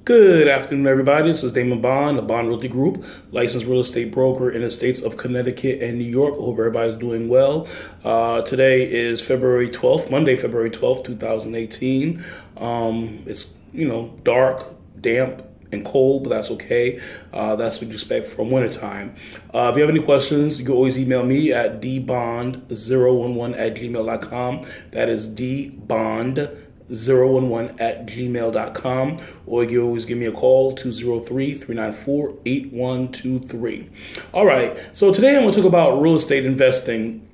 Good afternoon, everybody. This is Damon Bond, the Bond Realty Group, licensed real estate broker in the states of Connecticut and New York. I hope everybody's doing well. Today is February 12th, Monday, February 12th, 2018. It's, dark, damp, and cold, but that's okay. That's what you expect from wintertime. If you have any questions, you can always email me at dbond011@gmail.com. That is dbond011@gmail.com, or you can always give me a call, 203-394-8123. All right, so today I'm going to talk about real estate investing,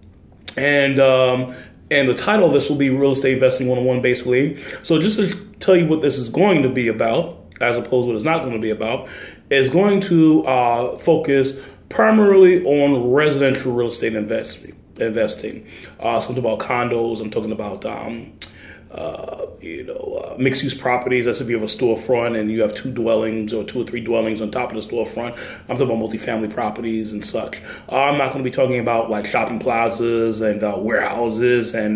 and the title of this will be Real Estate Investing 101, basically. So just to tell you what this is going to be about, as opposed to what it's not going to be about, is going to focus primarily on residential real estate investing. Something about condos. I'm talking about mixed-use properties. That's if you have a storefront and you have two dwellings or two or three dwellings on top of the storefront. I'm talking about multifamily properties and such. I'm not going to be talking about like shopping plazas and warehouses and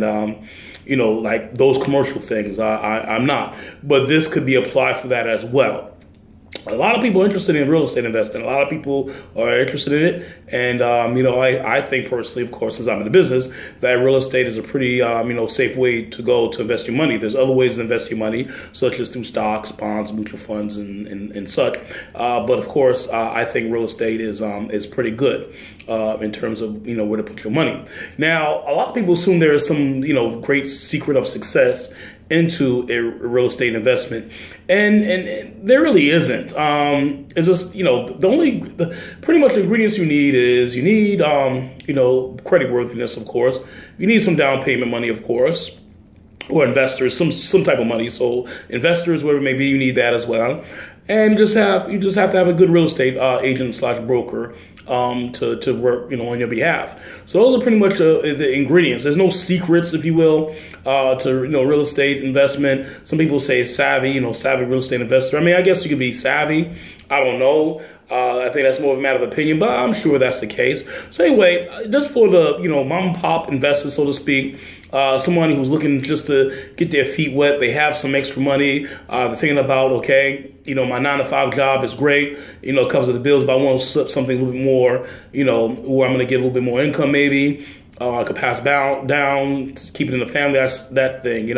like those commercial things. I'm not. But this could be applied for that as well. A lot of people are interested in real estate investing. A lot of people are interested in it. And, I think personally, of course, since I'm in the business, that real estate is a pretty, safe way to go to invest your money. There's other ways to invest your money, such as through stocks, bonds, mutual funds, and such. But of course, I think real estate is pretty good in terms of, where to put your money. Now, a lot of people assume there is some, great secret of success into a real estate investment, and there really isn't. It's just pretty much the ingredients you need is creditworthiness, of course. You need some down payment money, of course, or investors, some type of money. So investors, whatever it may be, you need that as well. And you just have to have a good real estate agent / broker to work, on your behalf. So those are pretty much the ingredients. There's no secrets, if you will, to, real estate investment. Some people say savvy, savvy real estate investor. I mean, I guess you could be savvy. I don't know. I think that's more of a matter of opinion, but I'm sure that's the case. So anyway, just for the, mom and pop investors, so to speak, someone who's looking just to get their feet wet, they have some extra money, they're thinking about, okay, my 9-to-5 job is great, it covers the bills, but I want to slip something a little bit more, where I'm going to get a little bit more income maybe, I could pass down, keep it in the family, that's that thing,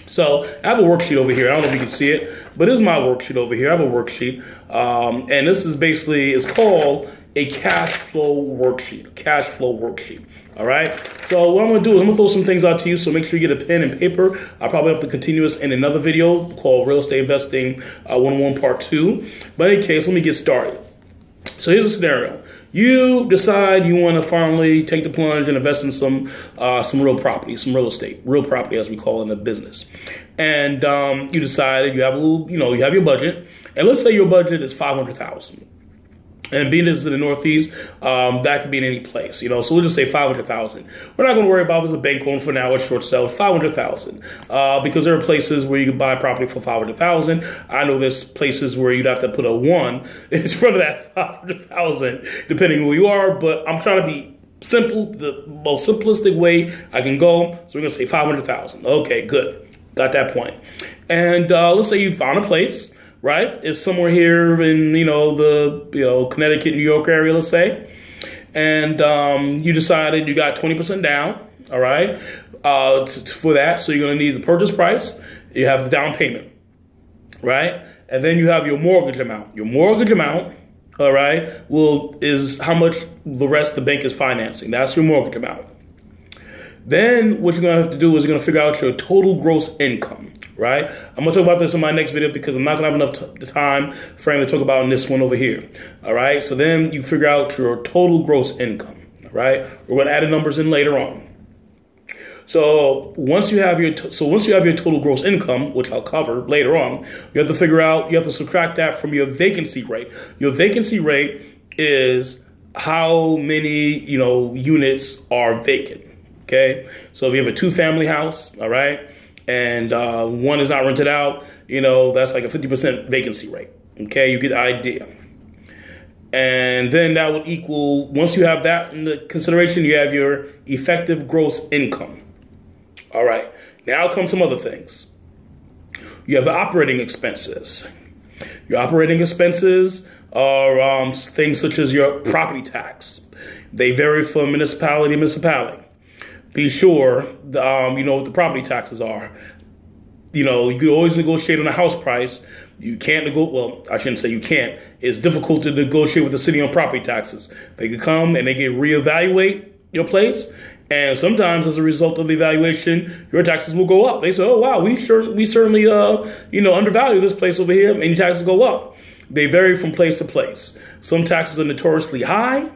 So I have a worksheet over here. I don't know if you can see it, but this is my worksheet over here. I have a worksheet, and this is basically, it's called a cash flow worksheet. All right. So what I'm going to do is I'm going to throw some things out to you. So make sure you get a pen and paper. I'll probably have to continue this in another video called Real Estate Investing 101 Part 2. But in any case, let me get started. So here's a scenario. You decide you want to finally take the plunge and invest in some real property, some real estate, real property as we call it in the business. And you decided you have a little, you have your budget. And let's say your budget is $500,000. And being this in the Northeast, that could be in any place, So we'll just say $500,000. We're not going to worry about if it's a bank loan for now or short sale. $500,000, because there are places where you can buy property for $500,000. I know there's places where you'd have to put a 1 in front of that $500,000, depending who you are. But I'm trying to be simple, the most simplistic way I can go. So we're going to say $500,000. Okay, good. Got that point. And let's say you found a place. Right? It's somewhere here in, the, Connecticut, New York area, let's say. And you decided you got 20% down, all right, for that. So you're going to need the purchase price. You have the down payment, right? And then you have your mortgage amount. Your mortgage amount, all right, is how much the rest of the bank is financing. That's your mortgage amount. Then what you're going to have to do is you're going to figure out your total gross income, right? I'm going to talk about this in my next video because I'm not going to have enough time frame to talk about in this one over here, all right? So then you figure out your total gross income, all right? We're going to add the numbers in later on. So once you have your total gross income, which I'll cover later on, you have to subtract that from your vacancy rate. Your vacancy rate is how many, units are vacant. Okay, so if you have a 2-family house, all right, and one is not rented out, that's like a 50% vacancy rate. Okay, you get the idea. And then that would equal, once you have that in the consideration, you have your effective gross income. All right, now come some other things. You have the operating expenses. Your operating expenses are things such as your property tax. They vary from municipality to municipality. Be sure you know what the property taxes are. You know, you can always negotiate on a house price. You can't well, I shouldn't say you can't. It's difficult to negotiate with the city on property taxes. They could come and they can reevaluate your place. And sometimes as a result of the evaluation, your taxes will go up. They say, oh, wow, we certainly, you know, undervalue this place over here, and your taxes go up. They vary from place to place. Some taxes are notoriously high.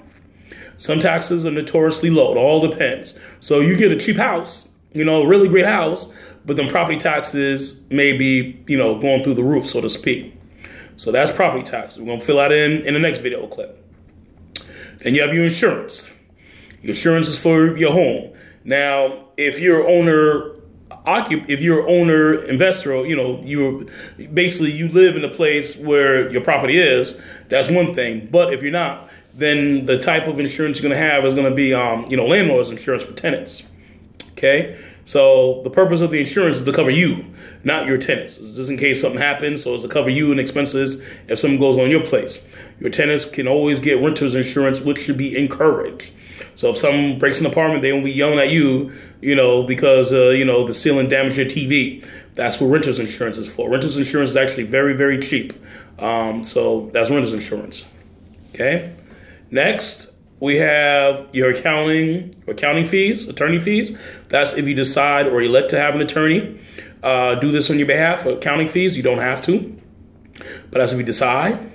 Some taxes are notoriously low. It all depends. So you get a cheap house, you know, a really great house, but then property taxes may be, you know, going through the roof, so to speak. So that's property taxes. We're going to fill that in the next video clip. Then you have your insurance. Your insurance is for your home. Now, if you're owner investor, you know, you live in a place where your property is, that's one thing. But if you're not, then the type of insurance you're going to have is going to be, you know, landlord's insurance for tenants. Okay. So the purpose of the insurance is to cover you, not your tenants. It's just in case something happens, so it's to cover you and expenses if something goes on in your place. Your tenants can always get renter's insurance, which should be encouraged. So if someone breaks an apartment, they won't be yelling at you, you know, because, you know, the ceiling damaged your TV. That's what renter's insurance is for. Renter's insurance is actually very, very cheap. So that's renter's insurance. Okay. Next, we have your accounting fees, attorney fees. That's if you decide or elect to have an attorney do this on your behalf. For accounting fees, you don't have to, but that's if you decide.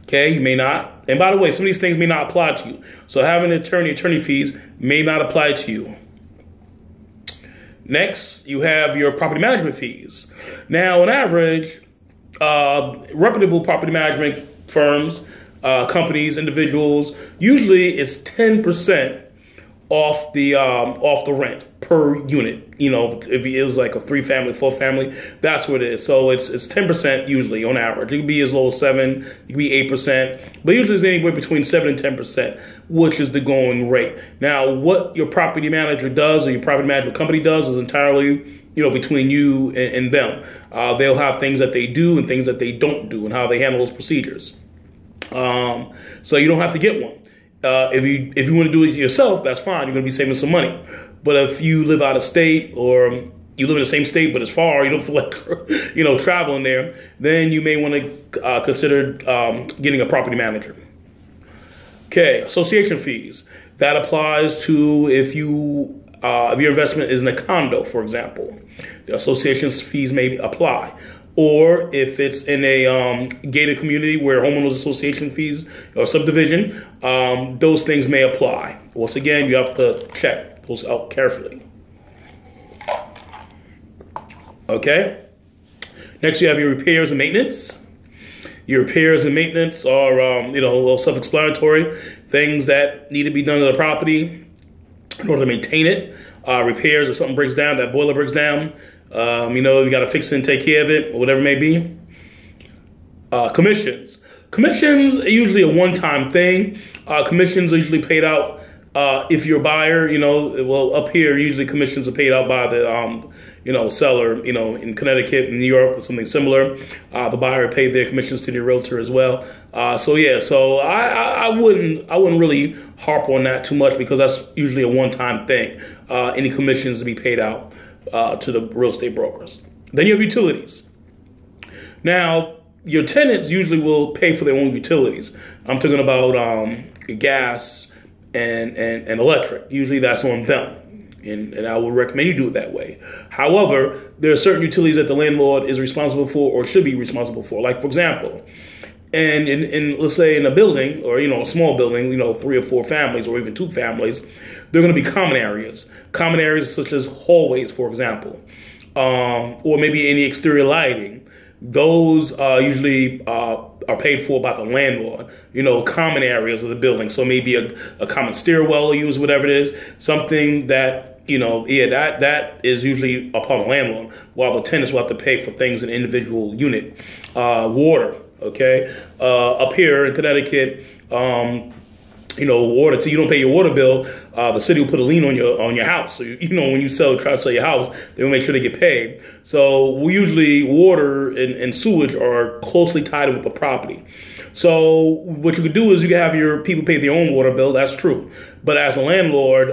Okay, you may not. And by the way, some of these things may not apply to you. So having an attorney fees may not apply to you. Next, you have your property management fees. Now, on average, reputable property management firms, companies, individuals, usually it's 10% off the rent per unit. You know, if it was like a 3-family, 4-family, that's what it is. So it's 10% usually on average. It could be as low as 7%, it could be 8%, but usually it's anywhere between 7 and 10%, which is the going rate. Now, what your property manager does or your property management company does is entirely, you know, between you and them. They'll have things that they do and things that they don't do and how they handle those procedures. So you don't have to get one. If you want to do it yourself, that's fine. You're going to be saving some money. But if you live out of state or you live in the same state but it's far, you don't feel like you know traveling there, then you may want to consider getting a property manager. Okay, association fees. That applies to if your investment is in a condo, for example. The association fees may apply. Or if it's in a gated community where homeowners association fees or subdivision, those things may apply. Once again, you have to check those out carefully. Okay. Next, you have your repairs and maintenance. Your repairs and maintenance are, you know, a little self-explanatory. Things that need to be done to the property in order to maintain it. Repairs, if something breaks down, that boiler breaks down. You know, you got to fix it and take care of it, or whatever it may be. Commissions. Commissions are usually a one-time thing. Commissions are usually paid out if you're a buyer. You know, well, up here, usually commissions are paid out by the, you know, seller. You know, in Connecticut and New York or something similar. The buyer paid their commissions to the realtor as well. So yeah, so I wouldn't really harp on that too much because that's usually a one-time thing. Any commissions to be paid out to the real estate brokers. Then you have utilities. Now, your tenants usually will pay for their own utilities. I'm talking about gas and electric. Usually that's on them. And I would recommend you do it that way. However, there are certain utilities that the landlord is responsible for or should be responsible for. Like, for example, and in let's say in a building or, you know, a small building, you know, 3 or 4 families or even 2 families, there are going to be common areas. Common areas such as hallways, for example, or maybe any exterior lighting. Those usually are paid for by the landlord, you know, common areas of the building. So maybe a common stairwell or use, whatever it is, something that, you know, yeah, that is usually upon the landlord, while the tenants will have to pay for things in an individual unit. Water, okay? Up here in Connecticut, water, till you don't pay your water bill, the city will put a lien on your house. So when you try to sell your house, they will make sure they get paid. So usually water and sewage are closely tied with the property. So what you could do is you can have your people pay their own water bill. That's true. But as a landlord,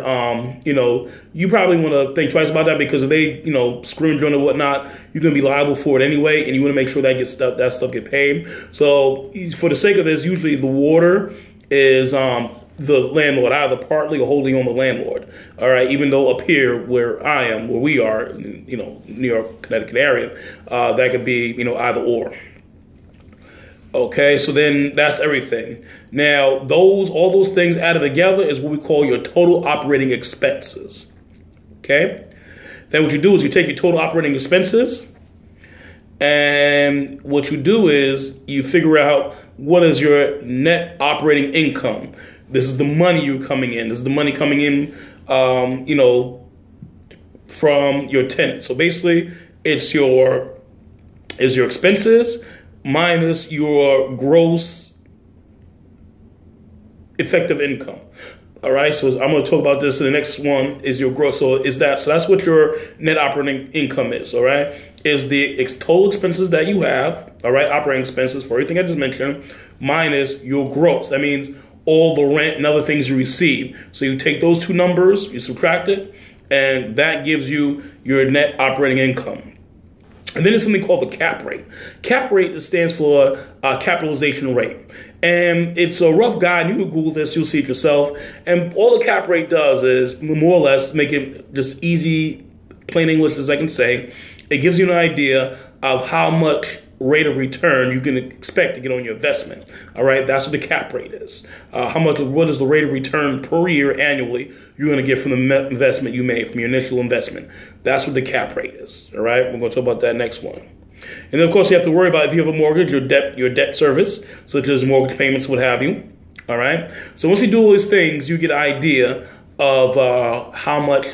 you probably want to think twice about that, because if they, scrimage on it or whatnot, you're going to be liable for it anyway, and you want to make sure that stuff get paid. So for the sake of this, usually the water is the landlord, either partly or wholly on the landlord. All right, even though up here where we are, New York, Connecticut area, that could be, either or. Okay, so then that's everything. Now, all those things added together is what we call your total operating expenses. Okay? Then what you do is you take your total operating expenses, and what you do is you figure out what is your net operating income. This is the money you're coming in. This is the money coming in, from your tenant. So basically, it's your expenses minus your gross effective income. All right, so I'm going to talk about this in the next one. Is your gross? So that's what your net operating income is. All right, is the total expenses that you have. All right, operating expenses for everything I just mentioned minus your gross. That means all the rent and other things you receive. So you take those two numbers, you subtract it, and that gives you your net operating income. And then there's something called the cap rate. Cap rate stands for capitalization rate. And it's a rough guide. You can Google this. You'll see it yourself. And all the cap rate does is more or less make it just easy, plain English as I can say. It gives you an idea of how much rate of return you can expect to get on your investment. All right, that's what the cap rate is. What is the rate of return per year annually you're going to get from the investment you made, from your initial investment. That's what the cap rate is. All right, we're going to talk about that next one. And then, of course, you have to worry about if you have a mortgage, your debt service, such as mortgage payments, what have you. All right, so once you do all these things, you get an idea of how much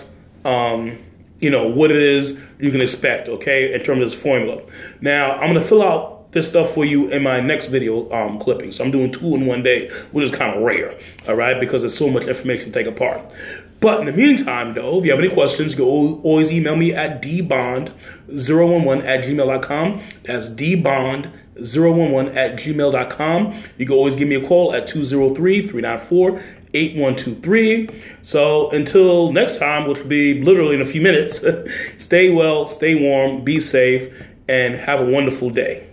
what it is you can expect, okay, in terms of this formula. Now, I'm going to fill out this stuff for you in my next video clipping. So I'm doing 2 in one day, which is kind of rare, all right, because there's so much information to take apart. But in the meantime, though, if you have any questions, you can always email me at dbond011@gmail.com. That's dbond011@gmail.com. You can always give me a call at 203-394-8123. So until next time, which will be literally in a few minutes, stay well, stay warm, be safe, and have a wonderful day.